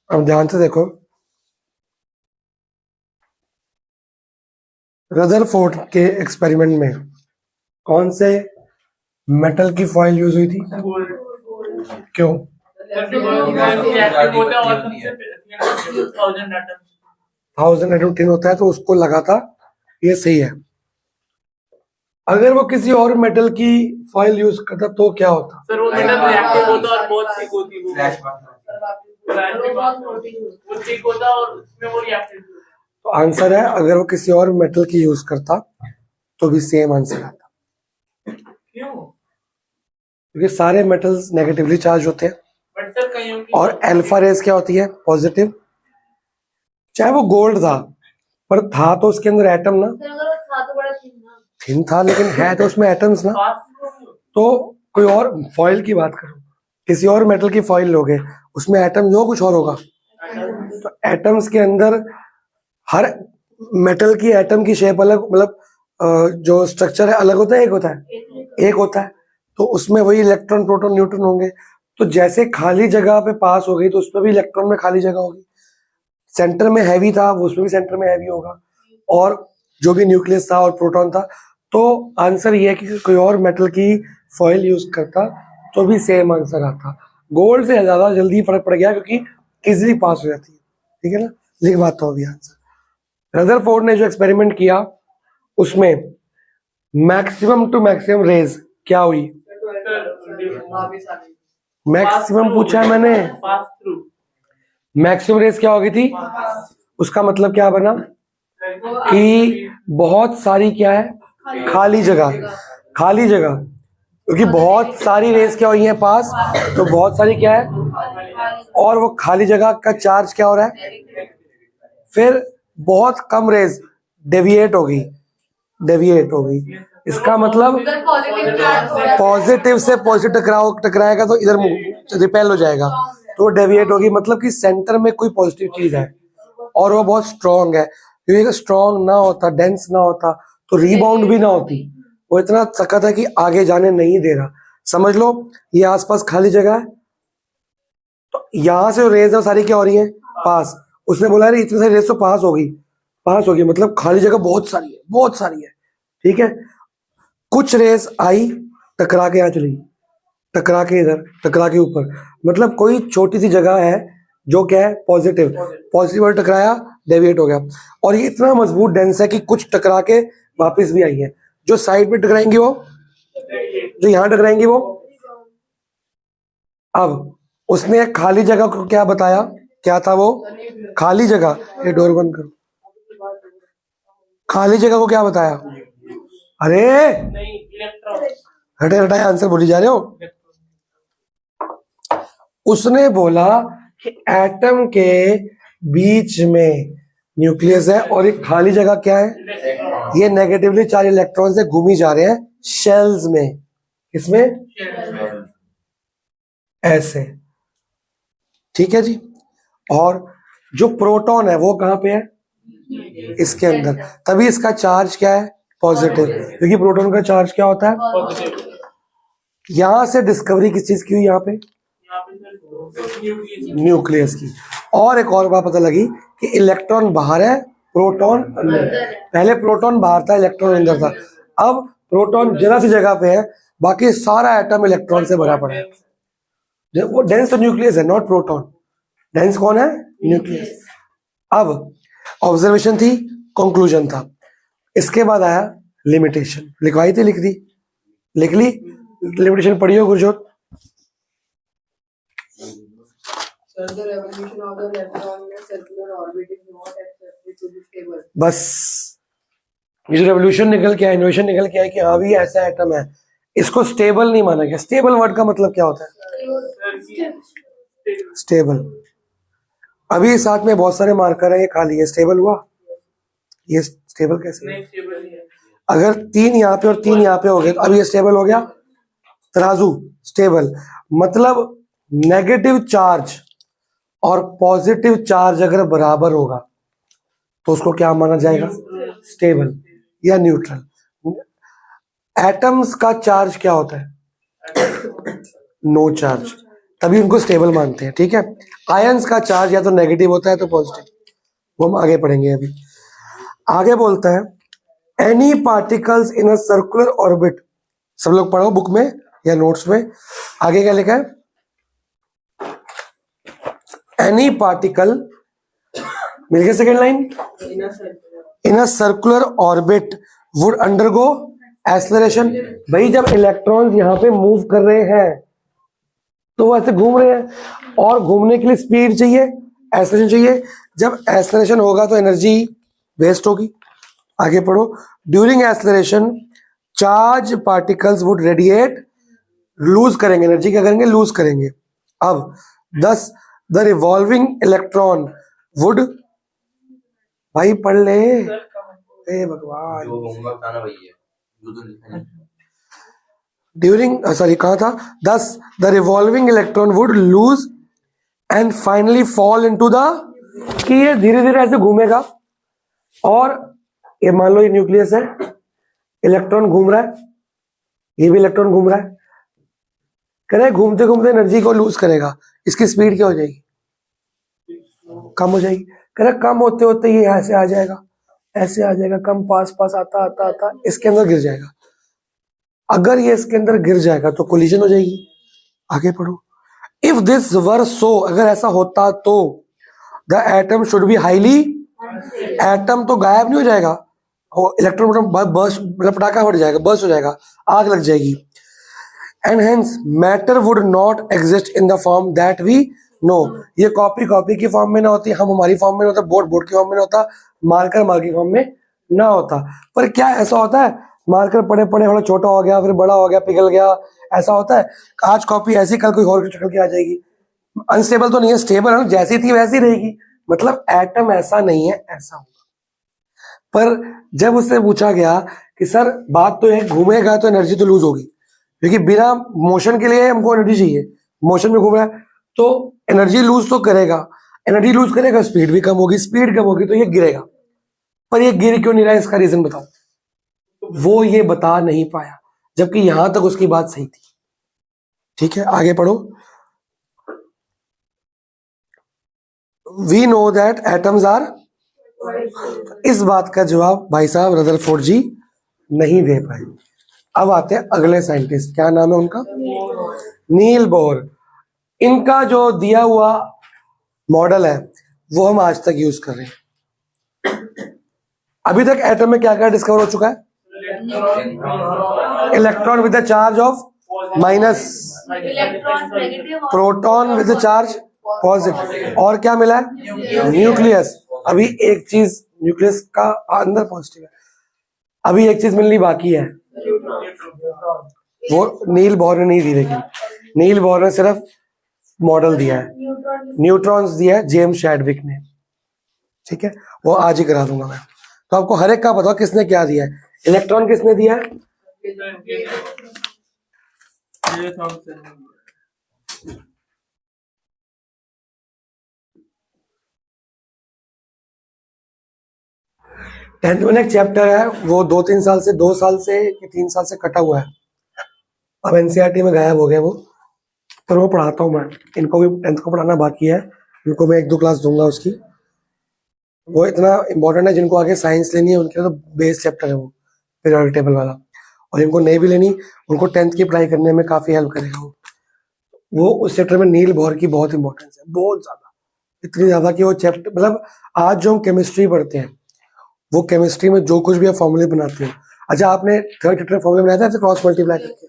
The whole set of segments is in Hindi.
अब ध्यान से देखो, रदरफोर्ड के एक्सपेरिमेंट में कौन से मेटल की फॉइल यूज हुई थी? क्यों? 1000 एटम टिन होता है तो उसको लगा था, ये सही है। अगर वो किसी और मेटल की फॉइल यूज करता तो क्या होता? सर वो मेटल रिएक्टिव होता और बहुत थिक होती वो थिक होता और उसमें वो रिएक्टिव। तो आंसर है, अगर वो किसी और मेटल की यूज करता तो भी सेम आंसर आता। क्यों? क्योंकि सारे मेटल्स नेगेटिवली चार्ज होते हैं बट सर कहीं और अल्फा रेज क्या होती है? पॉजिटिव। चाहे वो गोल्ड था, पर था तो उसके अंदर एटम ना, था तो बड़ा थिन था लेकिन है तो उसमें एटम्स ना। तो कोई और फॉइल की बात करो, किसी और मेटल की फॉइल लोगे, उसमें एटम जो कुछ और होगा। तो एटम्स के अंदर हर मेटल की एटम की शेप अलग, मतलब जो स्ट्रक्चर है अलग होता है, एक होता है, एक होता है। तो उसमें वही इलेक्ट्रॉन प्रोटॉन न्यूट्रॉन होंगे। तो जैसे खाली जगह पे पास हो गई तो उसमें भी इलेक्ट्रॉन में खाली जगह होगी। सेंटर में हैवी था वो उसमें भी सेंटर में हैवी होगा, और जो भी न्यूक्लियस था और प्रोटॉन था। तो आंसर ये है कि कोई और मेटल की फॉइल यूज करता तो भी सेम आंसर आता। गोल्ड से ज्यादा जल्दी फर्क पड़ गया क्योंकि इजिली पास हो जाती है। ठीक है ना, लिखवाता हूँ अभी आंसर। रदरफोर्ड ने जो एक्सपेरिमेंट किया उसमें मैक्सिमम टू मैक्सिमम रेज क्या हुई? मैक्सिमम पूछा है मैंने, मैक्सिमम रेज क्या हो गई थी? उसका मतलब क्या बना कि बहुत सारी क्या है? खाली जगह। खाली जगह, क्योंकि बहुत सारी रेस क्या हुई है पास, तो बहुत सारी क्या है, और वो खाली जगह का चार्ज क्या हो रहा है? फिर बहुत कम रेस डेविएट हो गई, डेविएट हो गई। इसका मतलब पॉजिटिव से पॉजिटिव टकराएगा तो इधर रिपेल हो जाएगा, तो डेविएट होगी। मतलब कि सेंटर में कोई पॉजिटिव चीज है और वो बहुत स्ट्रांग है। क्योंकि स्ट्रांग ना होता, डेंस ना होता, तो रीबाउंड भी ना होती। वो इतना सख्त है कि आगे जाने नहीं दे रहा। समझ लो, ये आसपास खाली जगह है, तो यहाँ से रेज है सारी क्या हो रही है? पास। उसने बोला अरे इतनी सारी रेज तो पास होगी, पास होगी, मतलब खाली जगह बहुत सारी है, बहुत सारी है। ठीक है, कुछ रेस आई, टकरा के यहाँ चली, टकरा के इधर, टकरा के ऊपर। मतलब कोई छोटी सी जगह है जो क्या है? पॉजिटिव। पॉजिटिव और टकराया, डेविएट हो गया। और ये इतना मजबूत डेंस है कि कुछ टकरा के वापस भी आई है। जो साइड पे टकराएंगी वो, जो यहाँ टकराएंगी वो। अब उसने खाली जगह को क्या बताया? क्या था वो? खाली जगह। ये डोर बंद करो। खाली जगह को क्या बताया? अरे हटे हटाए आंसर बोली जा रहे हो। उसने बोला कि एटम के बीच में न्यूक्लियस है और एक खाली जगह क्या है? ये नेगेटिवली चार्ज इलेक्ट्रॉन से घूमी जा रहे हैं शेल्स में। किसमें? ऐसे। ठीक है जी। और जो प्रोटॉन है वो कहां पे है? इसके अंदर। तभी इसका चार्ज क्या है? पॉजिटिव। क्योंकि प्रोटॉन का चार्ज क्या होता है? यहां से डिस्कवरी किस चीज की हुई? यहाँ पे न्यूक्लियस की। और एक और बात पता लगी कि इलेक्ट्रॉन बाहर है, प्रोटॉन अंदर। पहले प्रोटॉन बाहर था, इलेक्ट्रॉन अंदर था। अब प्रोटॉन जरा सी जगह पे है, बाकी सारा एटम इलेक्ट्रॉन से भरा पड़ा है। वो डेंस तो न्यूक्लियस है, नॉट प्रोटॉन। डेंस कौन है? न्यूक्लियस। अब ऑब्जर्वेशन थी, कंक्लूजन था। इसके बाद आया लिमिटेशन। लिखवाई थी, लिख दी, लिख ली। लिमिटेशन पढ़ी हो गुरजोत? बस ये जो रेवोल्यूशन निकल के आया, इनोवेशन निकल के आया कि हाँ भी ऐसा एटम है, इसको स्टेबल नहीं माना गया। स्टेबल वर्ड का मतलब क्या होता है? स्टेबल। अभी साथ में बहुत सारे मार्कर है, ये खाली है, स्टेबल हुआ? ये स्टेबल कैसे? अगर 3 यहाँ पे और 3 यहाँ पे हो गए तो अब ये स्टेबल हो गया। तराजू स्टेबल मतलब नेगेटिव चार्ज और पॉजिटिव चार्ज अगर बराबर होगा तो उसको क्या माना जाएगा? स्टेबल या न्यूट्रल। एटम्स का चार्ज क्या होता है? No charge. तभी उनको स्टेबल मानते हैं, ठीक है। आयंस का चार्ज या तो नेगेटिव होता है तो पॉजिटिव, वो हम आगे पढ़ेंगे। अभी आगे बोलता है any particles in a circular orbit, सब लोग पढ़ो बुक में या नोट्स में। आगे क्या लिखा है, एनी पार्टिकल, मिल गया second line, in a circular orbit would undergo acceleration. भाई जब इलेक्ट्रॉन्स यहाँ पे मूव कर रहे हैं तो वो ऐसे घूम रहे हैं, और घूमने के लिए स्पीड चाहिए, एक्सेलरेशन चाहिए। जब एक्सेलरेशन होगा तो एनर्जी वेस्ट होगी। आगे पढ़ो, during acceleration charge particles would radiate, lose करेंगे एनर्जी, क्या करेंगे, लूज करेंगे। अब 10 द रिवॉल्विंग इलेक्ट्रॉन वुड, भाई पढ़ ले, हे भगवान, जो होमवर्क था ना वही है, जो तो लिखा है। ड्यूरिंग, सॉरी कहा था, 10 the revolving electron would lose and finally fall into the, कि ये धीरे धीरे ऐसे घूमेगा, और ये मान लो ये न्यूक्लियस है, इलेक्ट्रॉन घूम रहा है, ये भी इलेक्ट्रॉन घूम रहा है, करे घूमते घूमते एनर्जी को लूज करेगा, इसकी स्पीड क्या हो जाएगी, कम हो जाएगी। करे कम होते होते ये ऐसे आ जाएगा, ऐसे आ जाएगा, कम पास पास आता आता आता इसके अंदर गिर जाएगा। अगर ये इसके अंदर गिर जाएगा तो कोलिजन हो जाएगी। आगे पढ़ो, इफ दिस वर सो, अगर ऐसा होता तो the atom should be highly, atom तो गायब नहीं हो जाएगा, इलेक्ट्रॉन बर्स्ट, मतलब पटाखा फट जाएगा, बर्स्ट हो जाएगा, आग लग जाएगी। And hence matter would not exist in the form that we know, ये कॉपी की फॉर्म में ना होती, हम हमारी फॉर्म में होता, बोर्ड की फॉर्म में होता, मार्कर की फॉर्म में ना होता। पर क्या ऐसा होता है, मार्कर पड़े पड़े थोड़ा छोटा हो गया, फिर बड़ा हो गया, पिघल गया, ऐसा होता है। आज कॉपी ऐसी, कल कोई और शक्ल की आ जाएगी। अनस्टेबल तो नहीं है, स्टेबल है, जैसी थी वैसी रहेगी। मतलब एटम ऐसा नहीं है, ऐसा होगा। पर जब उससे पूछा गया कि सर बात तो है, घूमेगा तो एनर्जी तो लूज होगी, क्योंकि बिना मोशन के लिए हमको एनर्जी चाहिए, मोशन में घूम रहा है तो एनर्जी लूज तो करेगा, एनर्जी लूज करेगा, स्पीड भी कम होगी, स्पीड कम होगी तो ये गिरेगा। पर ये गिर क्यों नहीं रहा है, इसका रीजन बताओ। वो ये बता नहीं पाया, जबकि यहां तक उसकी बात सही थी। ठीक है, आगे पढ़ो, we know that atoms are, इस बात का जवाब भाई साहब रदरफोर्ड जी नहीं दे पाए। अब आते हैं अगले साइंटिस्ट, क्या नाम है उनका, नील बोर। इनका जो दिया हुआ मॉडल है वो हम आज तक यूज कर रहे हैं। अभी तक एटम में क्या क्या डिस्कवर हो चुका है, electron with the charge of minus, proton with the charge positive, और क्या मिला है, न्यूक्लियस। अभी एक चीज न्यूक्लियस का अंदर पॉजिटिव है, अभी एक चीज मिलनी बाकी है, वो नील बोर ने नहीं दी, लेकिन नील बोर ने सिर्फ मॉडल दिया है, न्यूट्रॉन्स दिया है जेम्स चैडविक ने। ठीक है, वो आज ही करा दूंगा मैं। तो आपको हर एक का बताओ किसने क्या दिया है, इलेक्ट्रॉन किसने दिया है, टेंथ में एक चैप्टर है, वो 2 साल से कि 3 साल से कटा हुआ है, अब एनसीईआरटी में गायब हो गया वो, पर वो पढ़ाता हूँ मैं, इनको भी 10th को पढ़ाना बाकी है, इनको मैं 1-2 क्लास दूंगा उसकी। वो इतना इंपॉर्टेंट है, जिनको आगे साइंस लेनी है उनके लिए तो बेस चैप्टर है वो, पीरियोडिक टेबल वाला, और इनको नहीं भी लेनी, उनको 10th की पढ़ाई करने में काफी हेल्प करेगा वो उस चैप्टर में नील बोर की बहुत इंपॉर्टेंस है, बहुत ज्यादा, इतनी ज्यादा कि वो चैप्टर, मतलब आज जो हम केमिस्ट्री पढ़ते हैं, वो केमिस्ट्री में जो कुछ भी आप फॉर्मूले बनाते हो, अच्छा आपने थर्ड चैप्टर फॉर्मूले बनाया था क्रॉस मल्टीप्लाई करके,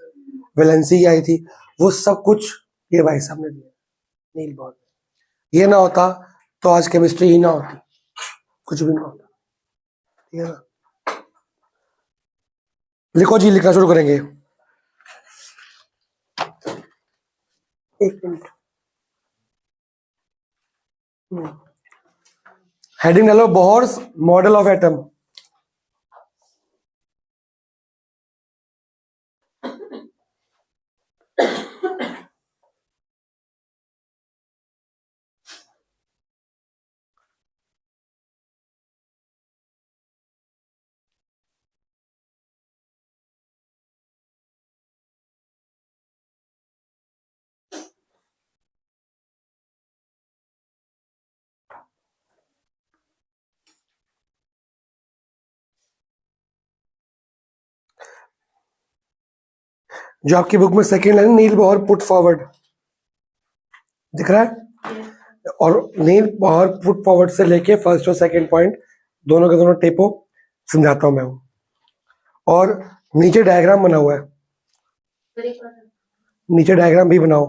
वैलेंसी की आई थी, वो सब कुछ ये भाई साहब ने दिया, नील बोर। ये ना होता तो आज केमिस्ट्री ही ना होती, कुछ भी ना होता। ठीक है ना, लिखो जी, लिखना शुरू करेंगे, एक मिनट, हेडिंग डालो, बोहर्स मॉडल ऑफ एटम। जो आपकी बुक में सेकेंड लाइन, नील बॉहर पुट फॉरवर्ड, दिख रहा है? और नील बॉहर पुट फॉरवर्ड से लेके फर्स्ट और सेकेंड पॉइंट दोनों के दोनों टेपो समझाता हूं मैं हूं। और नीचे डायग्राम बना हुआ है, नीचे डायग्राम भी बनाओ।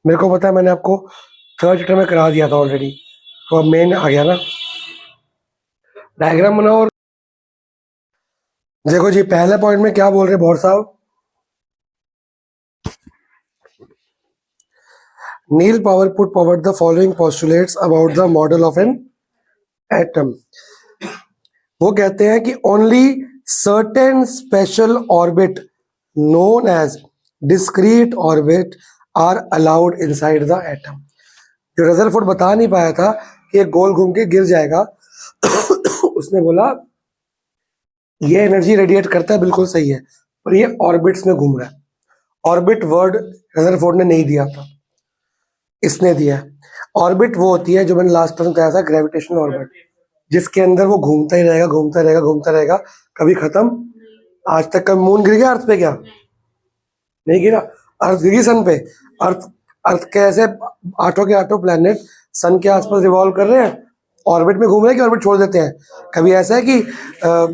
मेरे को पता है, मैंने आपको थर्ड चैप्टर में करा दिया था ऑलरेडी, तो अब मेन आ गया ना। डायग्राम बनाओ। और देखो जी, पहले पॉइंट में क्या बोल रहे बॉहर साहब, Niels Bohr put forward the following postulates about the model of an atom. वो कहते हैं कि only certain special orbit known as discrete orbit are allowed inside the atom. जो रदरफोर्ड बता नहीं पाया था कि ये गोल घूम के गिर जाएगा उसने बोला ये एनर्जी रेडिएट करता है, बिल्कुल सही है, पर ये ऑर्बिट्स में घूम रहा है। ऑर्बिट वर्ड रदरफोर्ड ने नहीं दिया था, इसने दिया है। ऑर्बिट वो होती है जो मैंने लास्ट टाइम कहा था, ग्रेविटेशनल ऑर्बिट, जिसके अंदर वो घूमता ही रहेगा, घूमता रहेगा, घूमता रहेगा, कभी खत्म। आज तक कभी मून गिर गया अर्थ पे? क्या नहीं गिरा। अर्थ गिरी सन पे। अर्थ कैसे आठों के आठों प्लैनेट सन के आसपास रिवॉल्व कर रहे हैं, ऑर्बिट में घूम रहे हैं कि ऑर्बिट छोड़ देते हैं? कभी ऐसा है कि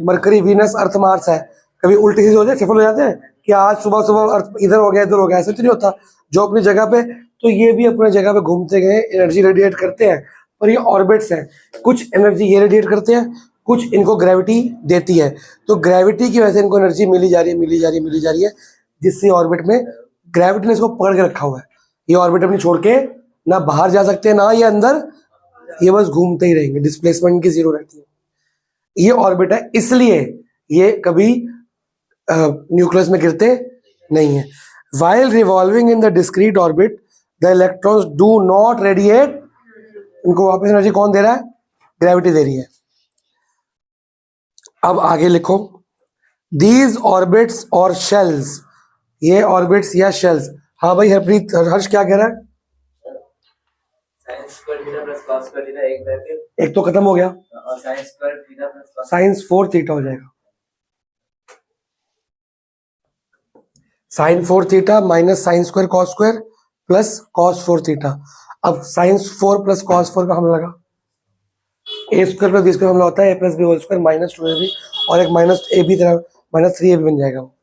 मरकरी, वीनस, अर्थ, मार्स है, कभी उल्टी सीधी हो जाए, सफल हो जाते हैं कि आज सुबह सुबह अर्थ इधर हो गया, इधर हो गया? ऐसा तो नहीं होता। जो अपनी जगह पे, तो ये भी अपनी जगह पे घूमते गए, एनर्जी रेडिएट करते हैं, और ये ऑर्बिट्स हैं। कुछ एनर्जी ये रेडिएट करते हैं, कुछ इनको ग्रेविटी देती है। तो ग्रेविटी की वजह से इनको एनर्जी मिली जा रही है, मिली जा रही है, मिली जा रही है, जिससे ऑर्बिट में ग्रेविटी ने इसको पकड़ के रखा हुआ है। ये ऑर्बिट अपनी छोड़ के ना बाहर जा सकते हैं ना ये अंदर, ये बस घूमते ही रहेंगे, डिस्प्लेसमेंट की जीरो रहती है। ये ऑर्बिट है, इसलिए ये कभी न्यूक्लियस में गिरते नहीं है। While revolving in the discrete orbit, the electrons do not radiate। इनको वापस एनर्जी कौन दे रहा है? ग्रेविटी दे रही है। अब आगे लिखो, these orbits और shells, ये ऑर्बिट्स या शेल्स। हाँ भाई हरप्रीत, हर्ष क्या कह रहा है? Sine square theta plus cos square theta एक ब्रैकेट, एक तो खत्म हो गया, और sine square theta plus cos sine 4 theta हो जाएगा। Sine 4 theta minus sine square cos square plus cos 4 theta. अब साइंस 4 प्लस कॉस 4 का हम लगा, A square plus B square हमला होता है, ए plus B whole square minus 2ab, और एक माइनस ए बी तरह माइनस 3ab बन जाएगा वो।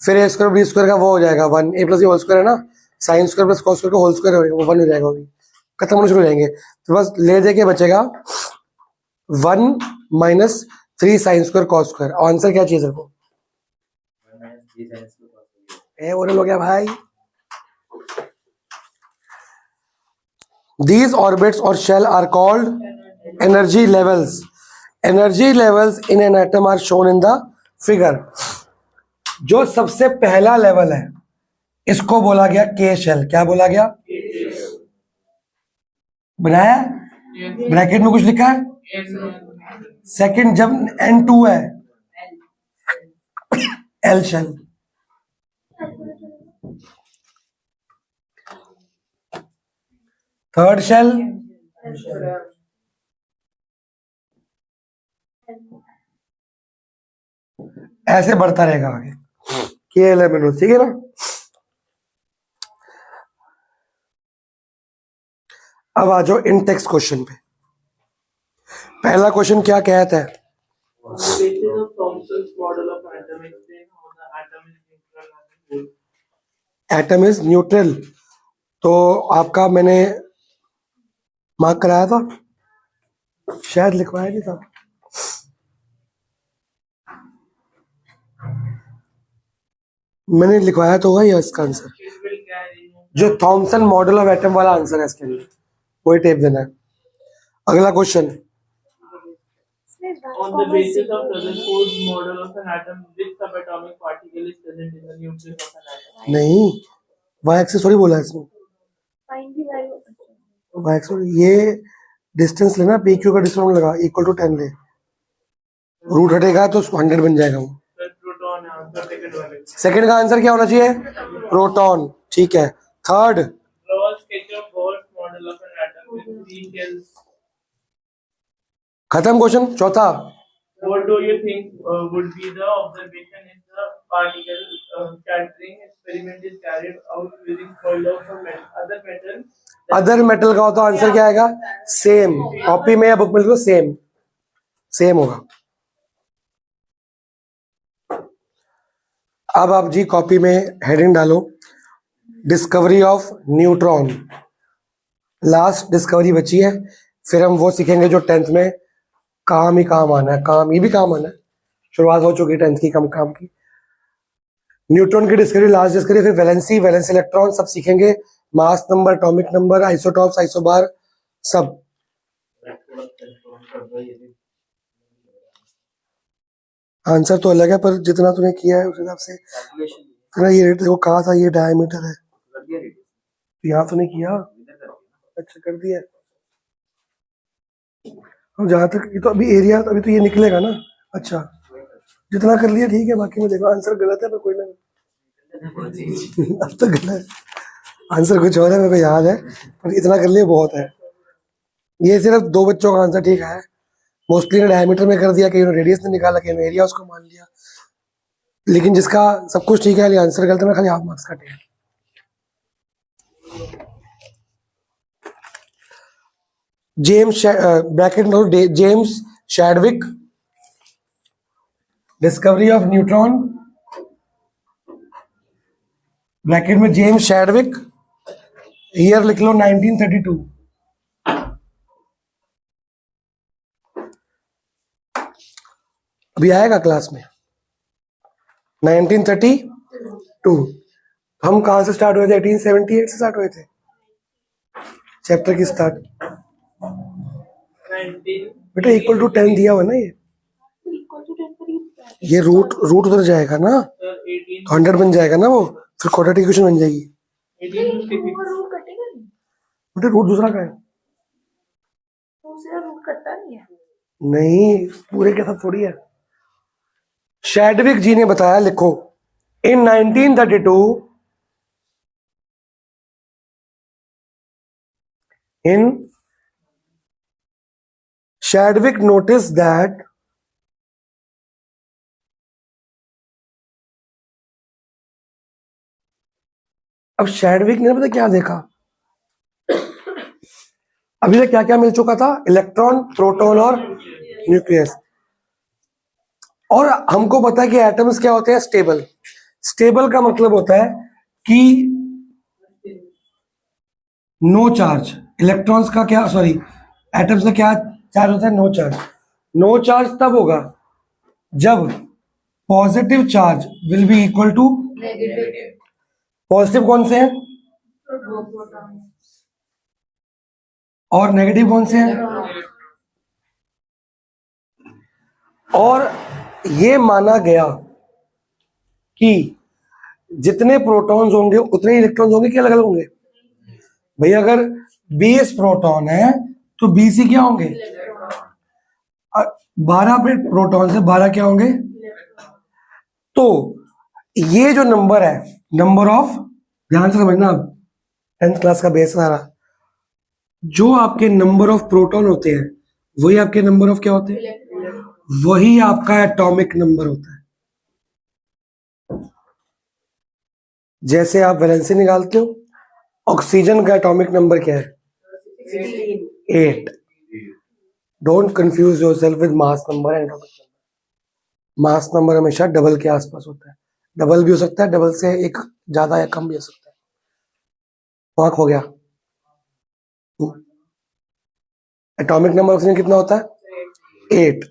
फिर ए स्क्वायर बी स्क्वायर का वो हो जाएगा 1, ए प्लस बी होल स्क्वायर है ना, sine square plus cos square का होल स्क्वायर हो, 1 हो जाएगा, वो भी खत्म होने शुरू हो जाएंगे। तो बस ले दे के बचेगा 1 minus 3 sine square cos square. Answer क्या चाहिए सबको? 1 minus 3 sines square cos square. ए ओरल हो गया भाई। These orbits or shell are called energy levels. Energy levels in an atom are shown in the figure. जो सबसे पहला लेवल है इसको बोला गया के शेल। क्या बोला गया? बनाया ब्रैकेट में कुछ लिखा है? सेकंड जब N2 है एल शेल। थर्ड शेल ऐसे बढ़ता रहेगा आगे, के एल एम, ठीक है ना। अब आ जाओ इन टेक्स्ट क्वेश्चन पे। पहला क्वेश्चन क्या कहता है? On the basis of Thomson's model of atom, explain how the atom is neutral as a whole. Atom is neutral. तो आपका मैंने मार्क कराया था, शायद लिखवाया नहीं था। मैंने लिखवाया तो होगा ये इसका आंसर, It will carry जो थॉमसन मॉडल ऑफ एटम वाला आंसर है इसके लिए, वही टेप देना है। अगला question, on the basis of Rutherford's model of an atom, which subatomic particle is present in the nucleus of an atom? नहीं वाई एक्सिस थोड़ी बोला है इसमें, वाई एक्सिस ये डिस्टेंस लेना, पी क्यू का डिस्टेंस लगा इक्वल टू 10 ले, रूट हटेगा तो 100 बन जाएगा वो। The proton है आंसर सेकंड वाले। सेकंड का आंसर क्या होना चाहिए? प्रोटॉन, ठीक है। Third, Draw a sketch of Bohr's model of an atom with 3 shells. खत्म क्वेश्चन। चौथा, What do you think would be the observation in the particle scattering experiment is carried out using small dose of other metal. Other metal का हो तो आंसर क्या आएगा? सेम. कॉपी में या बुक में लिखो सेम. सेम होगा. अब आप जी कॉपी में हेडिंग डालो, discovery of neutron. Last discovery बची है, फिर हम वो सीखेंगे जो 10th में काम ही काम आना है. काम ये भी काम आना है. शुरुआत हो चुकी है 10th की काम की. न्यूट्रॉन की डिस्कवरी लास्ट डिस्कवरी, फिर वैलेंसी, वैलेंस इलेक्ट्रॉन सब सीखेंगे. मास number, atomic number, isotopes, isobar सब. आंसर तो अलग है पर जितना तूने किया है उस हिसाब से तेरा ये रेट देखो कहा था ये डायमीटर है. यहाँ तो नहीं किया. अच्छा कर दिया. और जहाँ तक ये तो अभी एरिया अभी तो ये निकलेगा ना. अच्छा जितना कर लिया ठीक है. बाकी में देखो आंसर गलत है पर कोई ना. अब तो गलत आंसर कुछ और है मेरे को याद है, पर इतना कर लिया बहुत है. ये सिर्फ 2 बच्चों का आंसर ठीक है. मोस्टली ने डायमीटर में कर दिया, कहीं ने रेडियस ने निकाला, कहीं ने एरिया उसको मान लिया. लेकिन जिसका सब कुछ ठीक है आंसर गलत है, खाली हाफ मार्क्स कटे. James Chadwick discovery of neutron. Bracket में जेम्स शैडविक, ईयर लिख लो 1932. अभी आएगा क्लास में 1932. हम कहां से स्टार्ट हुए थे? 1878 से स्टार्ट हुए थे चैप्टर की स्टार्ट. 19 बेटा इक्वल टू 10 दिया हुआ ना. ये रूट उधर जाएगा ना, 100 बन जाएगा ना वो, फिर क्वाड्रेटिक इक्वेशन बन जाएगी. 1856 बेटा रूट दूसरा का है. रूट कटता नहीं है. नहीं पूरे के साथ थोड़ी है. शैडविक जी ने बताया, लिखो इन 1932 in Chadwick noticed that अब शैडविक ने पता क्या देखा? अभी तक क्या क्या मिल चुका था? इलेक्ट्रॉन, प्रोटॉन और न्यूक्लियस. और हमको पता है कि एटम्स क्या होते हैं? स्टेबल. स्टेबल का मतलब होता है कि नो चार्ज. इलेक्ट्रॉन्स का क्या, सॉरी एटम्स का क्या चार्ज होता है? No charge. नो चार्ज तब होगा जब positive charge will be equal to negative. Positive कौन से हैं और नेगेटिव कौन से हैं? और ये माना गया कि जितने प्रोटॉन्स होंगे उतने इलेक्ट्रॉन्स होंगे कि अलग अलग होंगे? भाई अगर 20 प्रोटॉन है तो 20 ही क्या होंगे? 12 प्रोटॉन से 12 क्या होंगे? तो ये जो नंबर है, नंबर ऑफ, ध्यान से समझना, आप 10th क्लास का बेस सारा, जो आपके नंबर ऑफ प्रोटॉन होते हैं वही आपके नंबर ऑफ क्या होते हैं? वही आपका एटॉमिक नंबर होता है. जैसे आप वैलेंसी निकालते हो, ऑक्सीजन का एटॉमिक नंबर क्या है? 8. Don't confuse yourself with mass number and atomic number. Mass number हमेशा डबल के आसपास होता है. डबल भी हो सकता है, डबल से एक ज्यादा या कम भी हो सकता है. मार्क हो गया. एटॉमिक नंबर ऑक्सीजन कितना होता है? 8.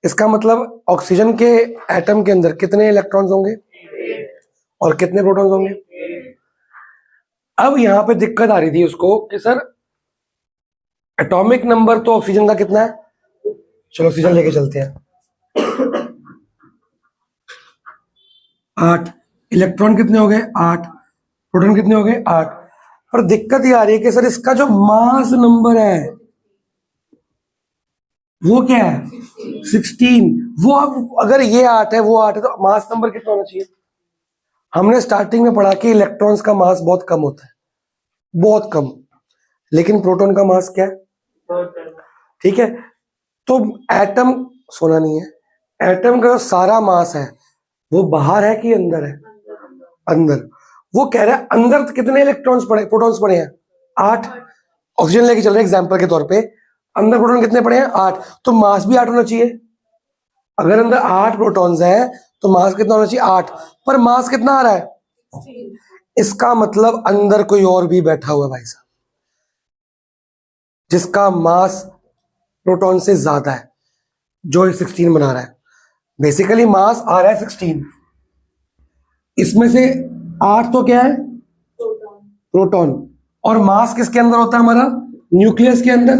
इसका मतलब ऑक्सीजन के एटम के अंदर कितने इलेक्ट्रॉन्स होंगे और कितने प्रोटॉन्स होंगे? अब यहां पे दिक्कत आ रही थी उसको कि सर एटॉमिक नंबर तो ऑक्सीजन का कितना है? चलो ऑक्सीजन लेके चलते हैं. 8. इलेक्ट्रॉन कितने हो गए? 8. प्रोटॉन कितने हो गए? 8. पर दिक्कत ये आ रही है कि सर इसका जो मास नंबर है वो क्या है? 16. वो अब अगर ये 8 है, वो 8 है, तो मास नंबर कितना होना चाहिए? हमने स्टार्टिंग में पढ़ा कि इलेक्ट्रॉन्स का मास बहुत कम होता है, बहुत कम. लेकिन प्रोटॉन का मास क्या है? ठीक है. तो एटम, सोना नहीं है, एटम का जो सारा मास है वो बाहर है कि अंदर है? अंदर। वो कह रहा है अंदर कितने इलेक्ट्रॉन्स पड़े, प्रोटॉन्स पड़े हैं? 8। ऑक्सीजन लेके चल रहे हैं एग्जाम्पल के तौर पे, अंदर प्रोटॉन कितने पड़े हैं? 8। तो मास भी 8 होना चाहिए। अगर अंदर 8 प्रोटॉन्स हैं तो मास कितना होना चाहिए? 8। पर मास कितना आ रहा है? इसका मतलब अंदर कोई और भी बैठा हुआ है भाई साहब, जिसका मास प्रोटॉन से ज्यादा है, जो 16 बना रहा है। बेसिकली मास आ रहा है 16, इसमें से 8 तो क्या है? प्रोटॉन। और मास किसके अंदर होता है हमारा? न्यूक्लियस के अंदर।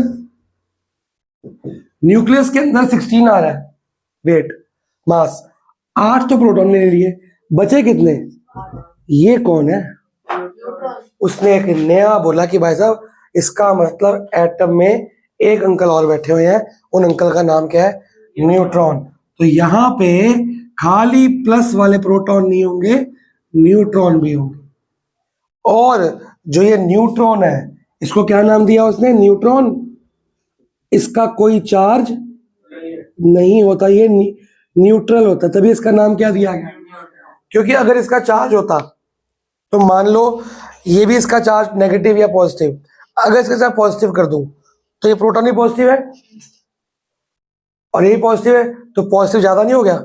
न्यूक्लियस के अंदर 16 आ रहा है वेट, मास। 8 तो प्रोटॉन ने ले लिए, बचे कितने? ये कौन है? उसने एक नया बोला कि भाई साहब इसका मतलब एटम में एक अंकल और बैठे हुए हैं, उन अंकल का नाम क्या है? न्यूट्रॉन। तो यहां पे खाली प्लस वाले प्रोटॉन नहीं होंगे, न्यूट्रॉन भी होंगे। और जो ये न्यूट्रॉन है, इसको क्या नाम दिया उसने? न्यूट्रॉन। इसका कोई चार्ज नहीं होता, ये न्यूट्रल होता, तभी इसका नाम क्या दिया गया? क्योंकि अगर इसका चार्ज होता तो मान लो ये भी इसका चार्ज नेगेटिव या पॉजिटिव, अगर इसका चार्ज पॉजिटिव कर दूं तो ये प्रोटॉन भी पॉजिटिव है और ये पॉजिटिव है, तो पॉजिटिव ज्यादा नहीं हो गया?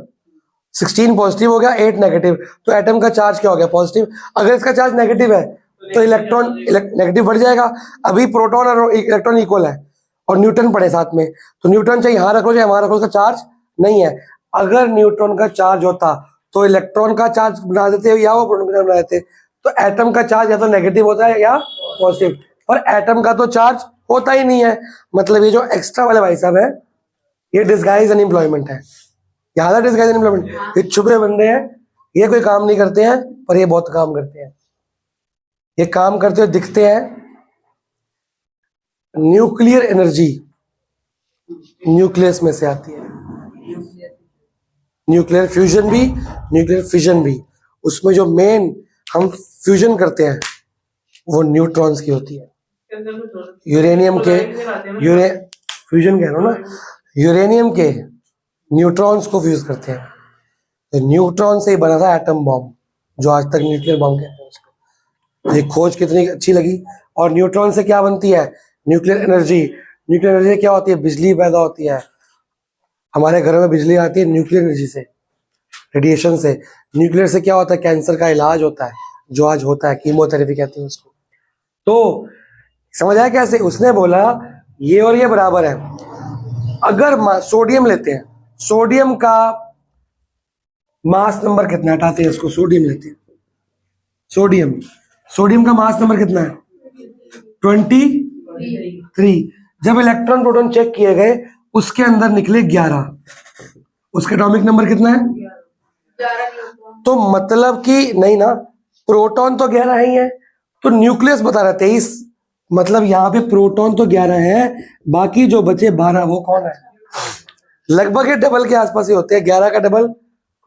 16 पॉजिटिव हो गया, 8 नेगेटिव, तो एटम का चार्ज क्या हो गया? पॉजिटिव। अगर इसका चार्ज नेगेटिव है तो इलेक्ट्रॉन नेगेटिव बढ़ जाएगा। अभी प्रोटॉन और इलेक्ट्रॉन इक्वल है और न्यूटन पड़े साथ में, तो न्यूटन चाहे यहाँ रखो चाहे वहां रखो, उसका चार्ज नहीं है। अगर न्यूट्रॉन का चार्ज होता तो इलेक्ट्रॉन का चार्ज बना देते या वो प्रोटॉन का चार्ज बना देते। तो एटम का चार्ज या तो नेगेटिव होता है या पॉजिटिव, पर एटम का तो चार्ज होता ही नहीं है। मतलब ये जो एक्स्ट्रा वाले भाई साहब है, ये डिस्गाइज अनएम्प्लॉयमेंट है। याद है डिस्गाइज अनएम्प्लॉयमेंट? ये छुपे बंदे हैं, ये कोई काम नहीं करते हैं पर ये बहुत काम करते हैं। ये काम करते हुए दिखते हैं। न्यूक्लियर एनर्जी न्यूक्लियस में से आती है, न्यूक्लियर फ्यूजन भी, न्यूक्लियर फिजन भी। उसमें जो मेन हम फ्यूजन करते हैं वो न्यूट्रॉन्स की होती है। यूरेनियम के फ्यूजन कह रहा हूं ना, यूरेनियम के न्यूट्रॉन्स को फ्यूज करते हैं। तो न्यूट्रॉन से ही बना था एटम बॉम्ब, जो आज तक न्यूक्लियर बॉम्ब कहते हैं उसको। ये खोज कितनी अच्छी लगी। और न्यूट्रॉन से क्या बनती है? Nuclear energy. न्यूक्लियर एनर्जी क्या होती है? बिजली पैदा होती है। हमारे घरों में बिजली आती है न्यूक्लियर एनर्जी से, रेडिएशन से। न्यूक्लियर से क्या होता है? कैंसर का इलाज होता है, जो आज होता है, कीमोथेरेपी कहते हैं उसको। तो समझ आया कैसे? उसने बोला ये और ये बराबर है। अगर सोडियम लेते हैं, सोडियम का मास नंबर कितना है? हटाते हैं इसको, सोडियम लेते हैं। सोडियम का मास नंबर कितना है? 23। जब इलेक्ट्रॉन प्रोटॉन चेक किए गए, उसके अंदर निकले 11। उसका एटॉमिक नंबर कितना है? तो मतलब कि नहीं ना, प्रोटॉन तो 11 ही है, तो न्यूक्लियस बता रहा है 23। मतलब यहाँ पे प्रोटॉन तो 11 है, बाकी जो बचे 12 वो कौन है? लगभग ये डबल के आसपास ही होते हैं। 11 का डबल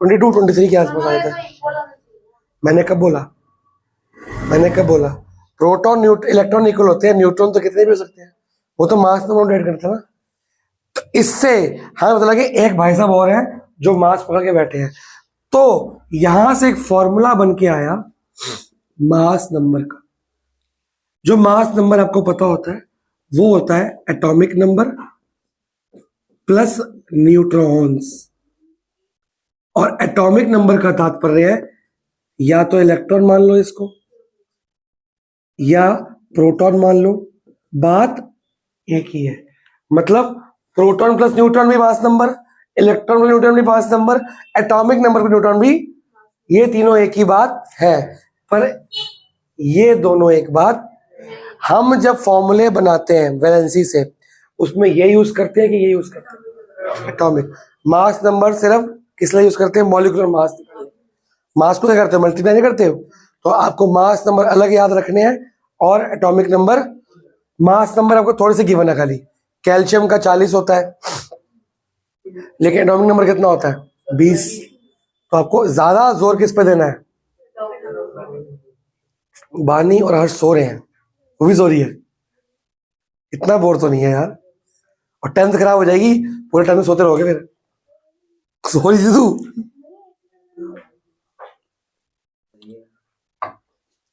22 23 के आसपास आए थे। मैंने कब बोला? प्रोटॉन इलेक्ट्रॉन इक्वल होते हैं, न्यूट्रॉन तो कितने भी हो सकते हैं, वो तो मास नंबर ऐड करते हैं ना। तो इससे हमें पता लगा कि एक भाई साहब और हैं जो मास पकड़ के बैठे हैं। तो यहां से एक फॉर्मूला बन के आया मास नंबर का। जो मास नंबर आपको पता होता है वो होता है एटॉमिक नंबर प्लस न्यूट्रॉन्स। और एटॉमिक नंबर का तात्पर्य है या तो इलेक्ट्रॉन मान लो इसको, या प्रोटॉन मान लो, बात एक ही है। मतलब प्रोटॉन प्लस न्यूट्रॉन भी mass number, electron plus neutron भी mass number, atomic number plus neutron भी, ये तीनों एक ही बात है। पर ये दोनों एक बात, हम जब फॉर्मूले बनाते हैं वैलेंसी से, उसमें ये यूज करते हैं कि ये यूज करते हैं एटॉमिक मास नंबर। सिर्फ किस लिए यूज करते हैं? Molecular mass. मास को क्या करते हो? मल्टीप्लाई नहीं करते हो। तो आपको मास नंबर अलग याद रखने हैं और एटॉमिक नंबर। मास नंबर आपको थोड़े से गिवन है, खाली कैल्शियम का 40 होता है, लेकिन एटॉमिक नंबर कितना होता है? 20। तो आपको ज्यादा जोर किस पे देना है? बानी और हर्ष सो रहे हैं, वो भी सो रही है, इतना बोर तो नहीं है यार। और 10th खराब हो जाएगी, पूरे टाइम में सोते रहोगे फिर। सो रही थी तू?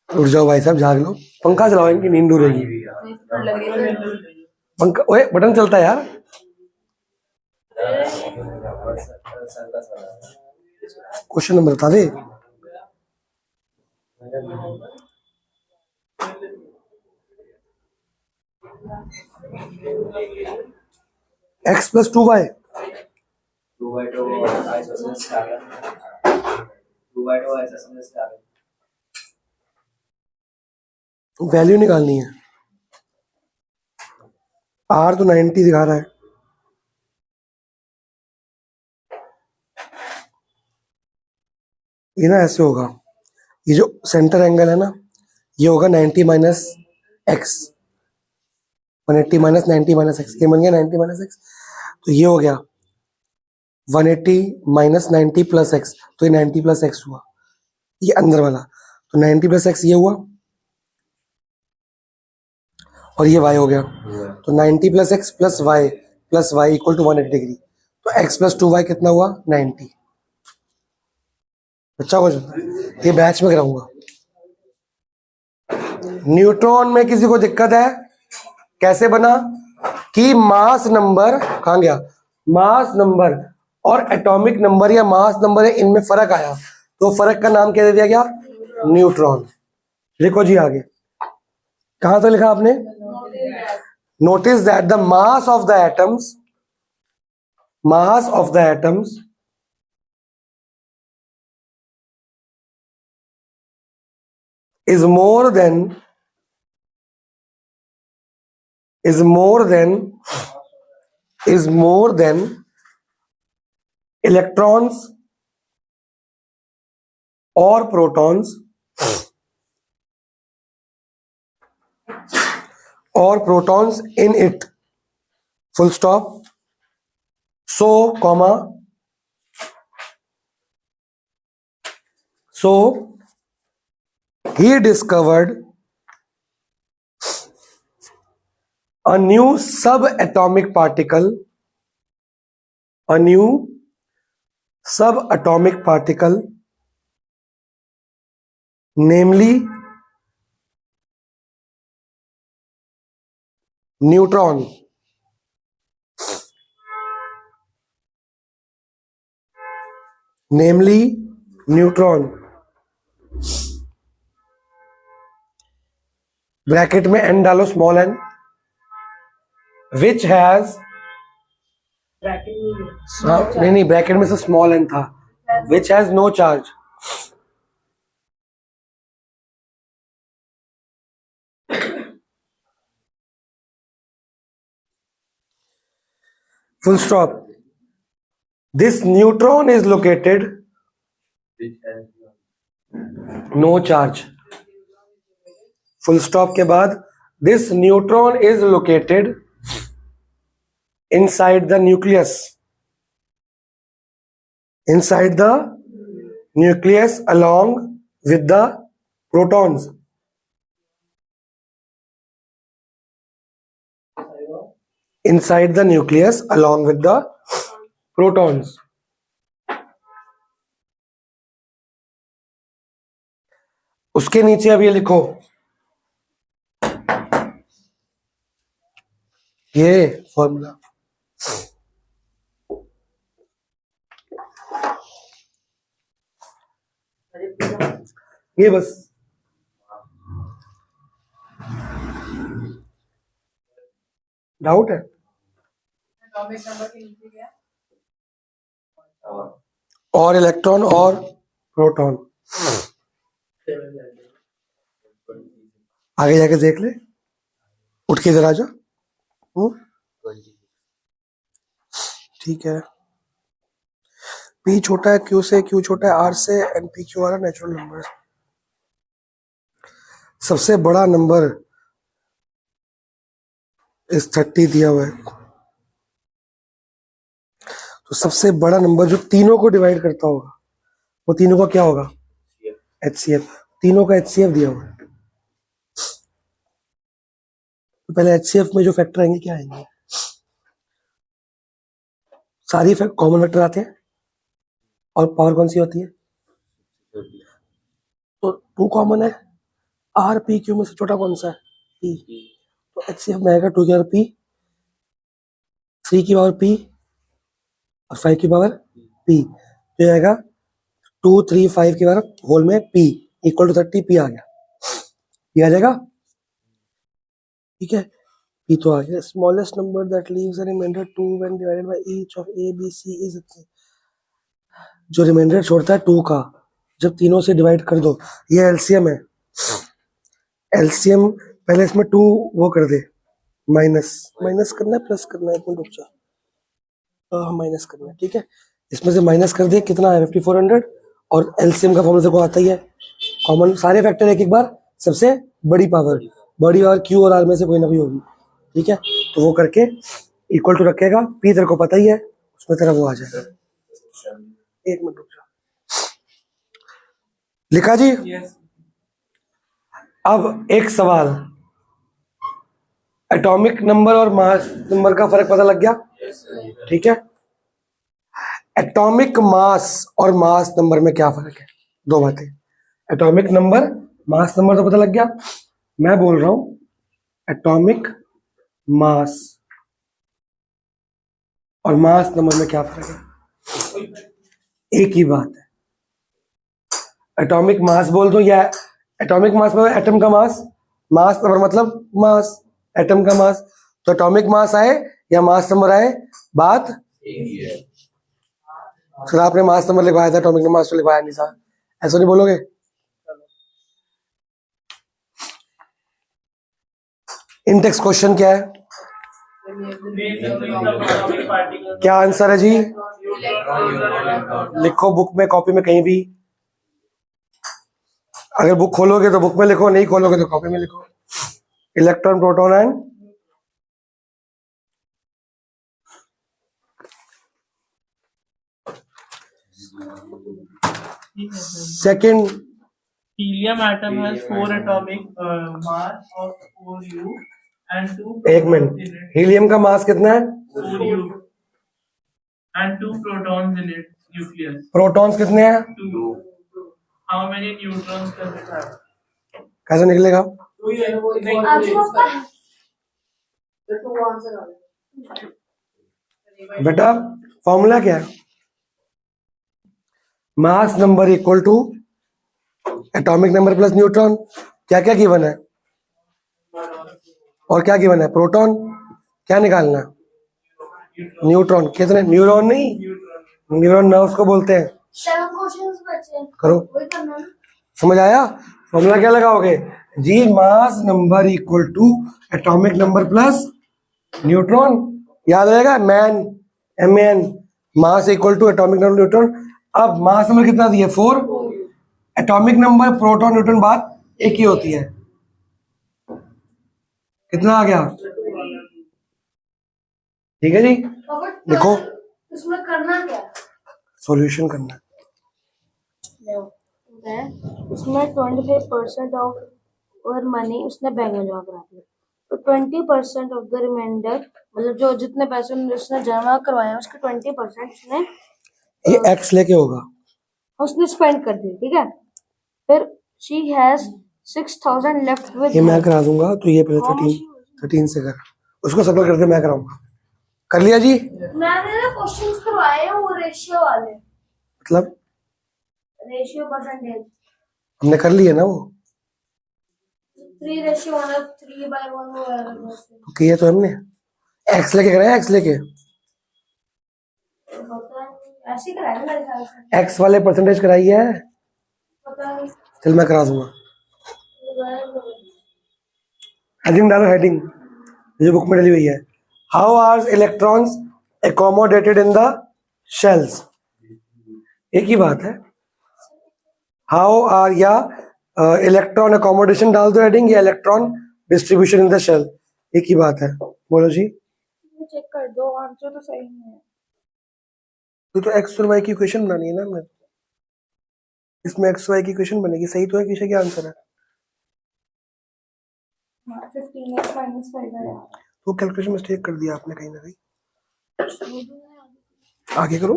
उठ जाओ भाई साहब, जाग लो, पंखा चलाओ, इनकी नींद दूर रहेगी। लग रही है। पंखा, ओए बटन चलता है यार। क्वेश्चन नंबर बता दे। x plus 2y 2/2 isosceles carbon. 2/2 isosceles carbon. Value निकालनी है। r तो 90 दिखा रहा है। ये ना ऐसे होगा, ये जो सेंटर एंगल है ना, ये होगा 90 minus x, 180 minus 90 minus x, ये बन गया 90 माइनस एक्स। तो ये हो गया 180 माइनस 90 प्लस एक्स, तो ये 90 प्लस एक्स हुआ, ये अंदर वाला। तो 90 प्लस एक्स ये हुआ, और ये y हो गया। तो 90 plus Y equal to 180 degree. तो x प्लस 2y कितना हुआ? 90। अच्छा क्वेश्चन, ये बैच में कराऊंगा। न्यूट्रॉन में किसी को दिक्कत है? कैसे बना कि मास नंबर, कहां गया, मास नंबर और एटॉमिक नंबर या मास नंबर है, इनमें फर्क आया, तो फर्क का नाम क्या दे दिया गया? न्यूट्रॉन। लिखो जी आगे, कहां तक लिखा आपने? Notice that the mass of the atoms is more than electrons or protons in it, full stop. So he discovered a new subatomic particle, namely neutron. Bracket में n डालो, स्मॉल n, which has, नहीं ब्रैकेट में से स्मॉल n था, which has no charge. Full stop. This neutron is located, no charge. Full stop के बाद, this neutron is located inside the nucleus, along with the protons. Inside the nucleus along with the protons. उसके नीचे अब ये लिखो, ये फॉर्मूला, ये बस डाउट है? और इलेक्ट्रॉन और प्रोटॉन, आगे जाके देख ले, उठ के इधर आ जा। ठीक है, P छोटा है Q से, Q छोटा है R से, and PQ R natural number. सबसे बड़ा नंबर इस 30 दिया हुआ है, तो सबसे बड़ा नंबर जो तीनों को डिवाइड करता होगा, वो तीनों का क्या होगा? HCF। तीनों का HCF दिया हुआ है, तो पहले HCF में जो फैक्टर आएंगे क्या आएंगे? सारी कॉमन फैक्टर आते हैं, और पावर कौन सी होती है? तो 2 कॉमन है, आर पी क्यू में से छोटा कौन सा है? पी। तो एचसीएफ में आएगा 2 की पावर पी, 3 की पावर पी और 5 की पावर पी। तो ये आएगा 2 3 5 की पावर होल में पी इक्वल टू 30। पी आ गया, पी आ जाएगा, ठीक है। पी तो आ गया। Smallest number that leaves a remainder 2 when divided by each of A B C is, जो रिमाइंडर छोड़ता है 2 का जब तीनों से डिवाइड कर दो। ये एलसीएम है। एलसीएम पहले इसमें 2 वो कर दे, माइनस करना है प्लस करना है, एक मिनट रुक जा। माइनस करना है, ठीक है। इसमें से माइनस कर दे, कितना है 5400। और एलसीएम का फॉर्मूला को आता ही है कॉमन, सारे फैक्टर एक एक बार, सबसे बड़ी पावर क्यू और आर में से कोई ना कोई होगी, ठीक है। तो वो करके इक्वल टू रखेगा, पी तेरे को पता ही है, उसमें तेरा वो आ जाएगा। एक मिनट रुक जा, लिखा जी। Yes. अब एक सवाल, एटॉमिक नंबर और मास नंबर का फर्क पता लग गया, ठीक है। एटॉमिक मास और मास नंबर में क्या फर्क है? दो बातें, एटॉमिक नंबर मास नंबर तो पता लग गया, मैं बोल रहा हूं एटॉमिक मास और मास नंबर में क्या फर्क है? एक ही बात है, एटॉमिक मास बोल दो या एटॉमिक मास मतलब एटम का मास, मास नंबर मतलब मास, एटम का मास। तो एटॉमिक मास आए या मास नंबर आए, बात सर आपने मास नंबर लिखवाया था, एटॉमिक मास तो लिखवाया नहीं था, ऐसा नहीं बोलोगे? इंटेक्स क्वेश्चन क्या है, क्या आंसर है जी? लिखो बुक में, कॉपी में, कहीं भी। अगर बुक खोलोगे तो बुक में लिखो, नहीं खोलोगे तो कॉपी में लिखो। Electron, proton and second, Helium atom has 4 atomic mass of 4u and 2 एक protons minute, in it. Helium का मास कितना है? 4u and 2 protons in its nucleus. Protons कितने हैं? 2. How many neutrons does it have? कैसे निकलेगा? बेटा फॉर्मूला क्या है? Mass number equal to atomic number plus neutron. क्या क्या गिवन है और क्या गिवन है? प्रोटॉन। क्या निकालना है? न्यूट्रॉन। कितने? न्यूरॉन नहीं, न्यूरॉन नर्व्स को बोलते हैं। 7 क्वेश्चंस बचे हैं, करो, वही करना ना। समझ आया? फॉर्मूला क्या लगाओगे जी? Mass number equal to atomic number plus neutron. याद रहेगा, man, M mass equal to atomic number neutron. अब मास नंबर कितना दिया? 4। एटॉमिक नंबर प्रोटॉन न्यूट्रॉन बात एक ही होती है। कितना आ गया? ठीक है जी, पापा, लिखो, इसमें करना क्या है? सॉल्यूशन करना है। उसमें 25% ऑफ और मनी उसने बैंक में जमा करा दिया, तो 20% ऑफ द रिमाइंडर, मतलब जो जितने पैसे उसने जमा करवाए हैं उसके 20% उसने ये एक्स लेके होगा, स्पेंड कर दिए, ठीक है। फिर शी हैज 6000 लेफ्ट विद, ये मैं करा दूंगा, तो ये पहले 13 से कर, उसको सर्कल करके मैं कराऊंगा। कर लिया जी? मैंने ना क्वेश्चंस करवाए हैं वो रेशियो वाले, मतलब रेशियो परसेंटेज हमने कर लिया ना वो, 3:1 मतलब 3/1 वो वाला क्वेश्चन। तो किया तो हमने। एक्स लेके कराया, एक्स लेके, पता नहीं, ऐसे ही कराया मेरे ख्याल से, एक्स वाले परसेंटेज कराई है। पता नहीं। चल मैं करा दूंगा। हेडिंग डालो, हेडिंग जो बुक में डली हुई है। How are electrons accommodated in the shells. एक ही बात है, हाउ आर या इलेक्ट्रॉन अकोमोडेशन डाल दो हेडिंग, या electron distribution in the shell, एक ही बात है। बोलो जी। चेक कर दो, आंसर तो सही नहीं है। तो एक्स और वाई की इक्वेशन बनानी है ना हमें, इसमें एक्स वाई की इक्वेशन बनेगी, सही तो है, किसे क्या आंसर है? 15x - 5 है यार। तो कैलकुलेशन मिस्टेक कर दिया आपने कहीं ना कहीं, आगे करो।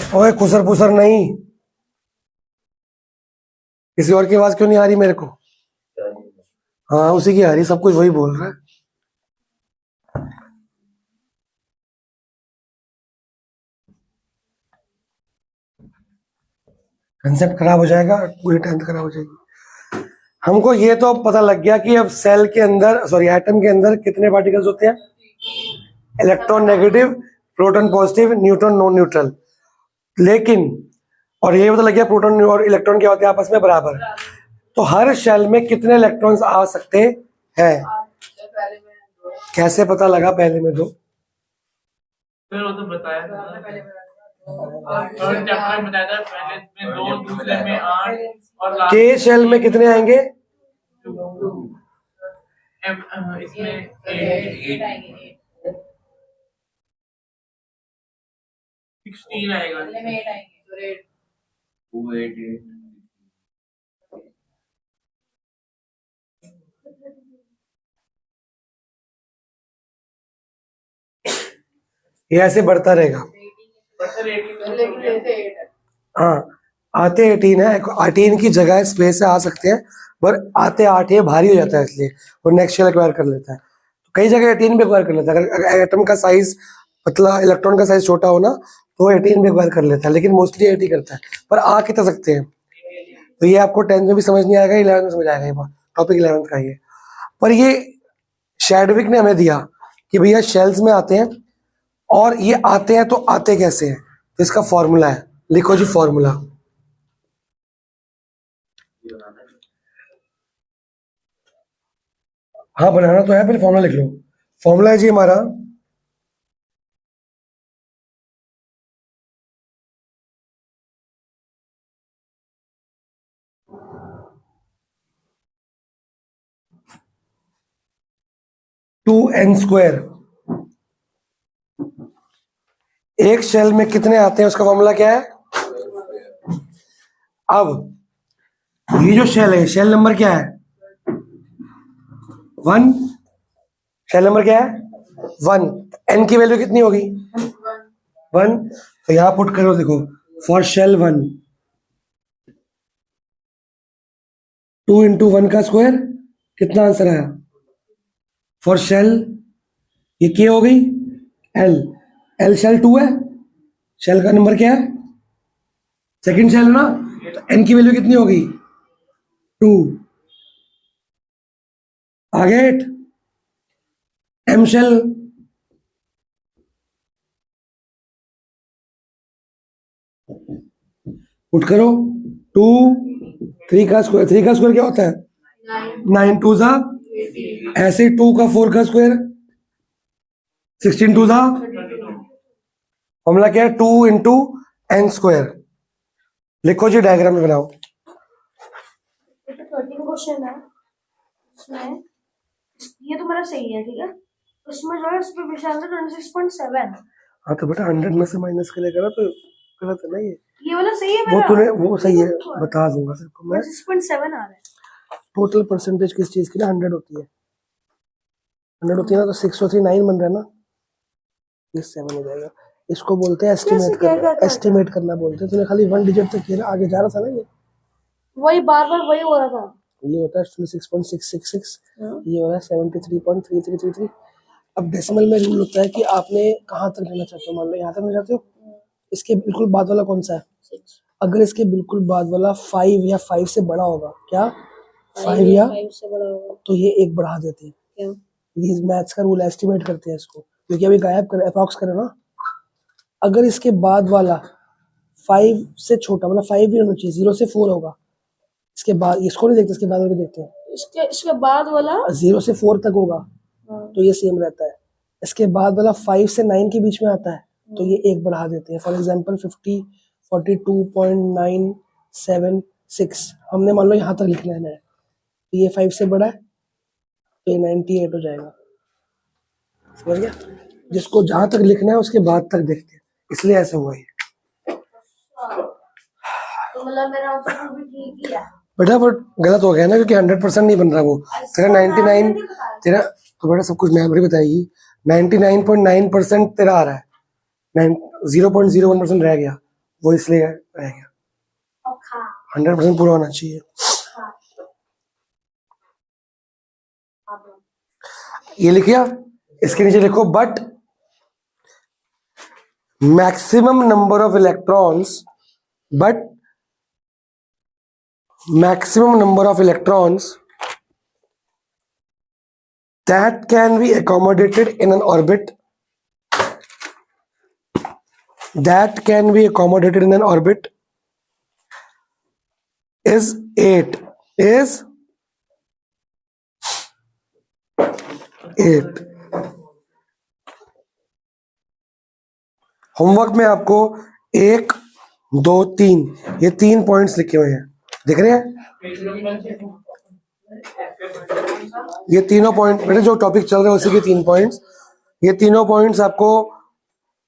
ओए खुसर पुसर नहीं, किसी और की आवाज क्यों नहीं आ रही मेरे को? हाँ उसी की आ रही, सब कुछ वही बोल रहा है। कंसेप्ट खराब हो जाएगा, पूरी टेंथ खराब हो जाएगी। हमको ये तो पता लग गया कि अब सेल के अंदर, सॉरी एटम के अंदर कितने पार्टिकल्स होते हैं? Electron negative, proton positive, neutron non neutral. लेकिन और ये पता लग गया प्रोटॉन और इलेक्ट्रॉन क्या होते हैं आपस में बराबर। तो हर शेल में कितने इलेक्ट्रॉन्स आ सकते हैं? कैसे पता लगा पहले में दो? फिर वो तो बताया था और चैप्टर में बताया था, पहले में 2, दूसरे में 8 और लास्ट के शेल में कितने आएंगे? इसमें 16 आएगा। ये ऐसे बढ़ता रहेगा। हाँ आते 18 है, 18 की जगह स्पेस से आ सकते हैं, पर आते 8 ये भारी हो जाता है इसलिए वो नेक्स्ट शेल एक्वायर कर लेता है। तो कई जगह 18 भी एक्वायर कर लेता है। अगर एटम का साइज पतला, इलेक्ट्रॉन का साइज छोटा हो ना, तो 18 भी एक्वायर कर लेता है, लेकिन मोस्टली 8 ही करता है। पर आ कितना सकते हैं? तो ये आपको 10th में भी समझ नहीं आएगा, 11th में समझ आएगा। ये टॉपिक 11th का ये। पर ये शैडविक ने हमें दिया कि भैया शेल्स में आते हैं, और ये आते हैं तो आते कैसे हैं? तो इसका फॉर्मूला है, लिखो जी फॉर्मूला। हाँ बनाना तो है, पहले फॉर्मूला लिख लो। फॉर्मूला है जी हमारा 2n²। एक शेल में कितने आते हैं उसका फॉर्मूला क्या है? अब ये जो शेल है, शेल नंबर क्या है? 1। शेल नंबर क्या है? 1। n की वैल्यू कितनी होगी? 1। तो यहां पुट करो, देखो फॉर शेल 1 2 × 1 का स्क्वायर, कितना आंसर आया? फॉर शेल ये के हो गई एल शेल 2 है, शेल का नंबर क्या है? सेकंड शेल है ना, तो एन की वैल्यू कितनी होगी? 2। आगे 8। एम शेल पुट करो, 2 3 का स्क्वायर, 3 का स्क्वायर क्या होता है? 9 2 ज़ा, ऐसे 2 का 4 का स्क्वायर 16 2 ज़ा। फॉर्मूला क्या है? 2 × n²। लिखो जी, डायग्राम में बनाओ। 13 क्वेश्चन है इसमें, ये तो मेरा सही है, ठीक है। उसमें जो है इसमें विशाल 26.7। हाँ तो बेटा 100 में से माइनस करेगा ना, तो गलत है ना ये वाला सही है वो मेरा। तूने वो सही है, बता दूंगा सबको मैं। 26.7 आ रहा है। टोटल परसेंटेज किस चीज की ना 100 होती है, 100 होती है ना, तो 6 और 3 9 बन रहा है ना, ये 7 हो जाएगा। इसको बोलते हैं एस्टिमेट करना, एस्टिमेट करना बोलते हैं। तूने खाली 1 डिजिट तक किया, आगे जा रहा था ना, ये वही बार बार वही हो रहा था। ये होता है 26.666, ये हो रहा है 73.3333। अब डेसिमल में रूल होता है कि आपने कहाँ तक लेना चाहते हो। मान लो यहाँ तक लेना चाहते हो, इसके बिल्कुल बाद वाला कौन सा है? अगर इसके बिल्कुल बाद वाला 5 या 5 से बड़ा होगा, क्या 5 या 5 से बड़ा होगा, तो ये एक बढ़ा देते हैं। क्यों? ये मैथ्स का रूल, एस्टिमेट करते हैं इसको, क्योंकि अभी गायब कर अप्रॉक्स करें ना। अगर इसके बाद वाला 5 से छोटा, मतलब 5 भी होना चाहिए, 0 से 4 होगा। इसके बाद इसको नहीं देखते, इसके बाद वाले देखते हैं। इसके बाद वाला 0 से 4 तक होगा, तो ये सेम रहता है। इसके बाद वाला 5 से 9 के बीच में आता है, तो ये एक बढ़ा देते हैं। फॉर एग्जांपल 50 42.976 हमने मान लो यहाँ तक लिखना है, तो ये 5 से बड़ा है, तो ये 98 हो जाएगा। समझ गया? जिसको जहां तक लिखना है उसके बाद तक देखते हैं, इसलिए ऐसा हुआ है। तो मतलब मेरा आंसर भी ठीक ही है बेटा, बट गलत हो गया ना, क्योंकि 100% नहीं बन रहा वो तेरा 99 तेरा। तो बेटा सब कुछ मेमोरी बताएगी। 99.9% तेरा आ रहा है, 0.01% रह गया, वो इसलिए रह गया। और खा 100% पूरा होना चाहिए। ये लिखिया, इसके नीचे लिखो but maximum number of electrons, but maximum number of electrons that can be accommodated in an orbit, that can be accommodated in an orbit is 8, is 8। Homework में आपको 1 2 3 ये 3 पॉइंट्स लिखे हुए हैं, दिख रहे हैं? ये तीनों पॉइंट बेटे जो टॉपिक चल रहा है उसी के 3 पॉइंट्स, ये तीनों पॉइंट्स आपको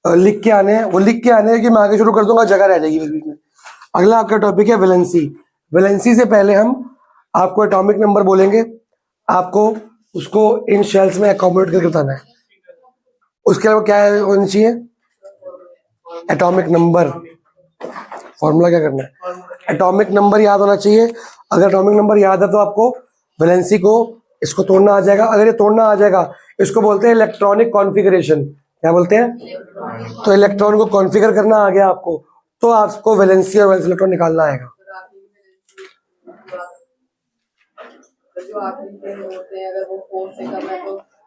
लिख के आने हैं। वो लिख के आने हैं कि मैं आगे शुरू कर दूंगा, जगह रह जाएगी बीच में। अगला आपका टॉपिक है वैलेंसी। वैलेंसी से पहले हम आपको एटॉमिक नंबर बोलेंगे, आपको उसको इन शेल्स में अकोमोडेट करके बताना है। उसके अलावा क्या होना चाहिए? Atomic number. फॉर्मूला क्या करना है? एटॉमिक नंबर याद होना चाहिए। अगर एटॉमिक नंबर याद है तो आपको वैलेंसी को इसको तोड़ना आ जाएगा। अगर ये तोड़ना आ जाएगा, इसको बोलते हैं इलेक्ट्रॉनिक कॉन्फ़िगरेशन। क्या बोलते हैं? तो इलेक्ट्रॉन को कॉन्फ़िगर करना आ गया आपको, तो आपको वैलेंसी और वैलेंस इलेक्ट्रॉन निकालना आएगा।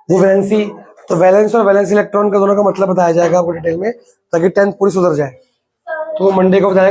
वो वैलेंसी, तो वैलेंस और वैलेंस इलेक्ट्रॉन का दोनों का मतलब बताया जाएगा आपको डिटेल में, ताकि 10th पूरी सुधर जाए। तो मंडे को बताया।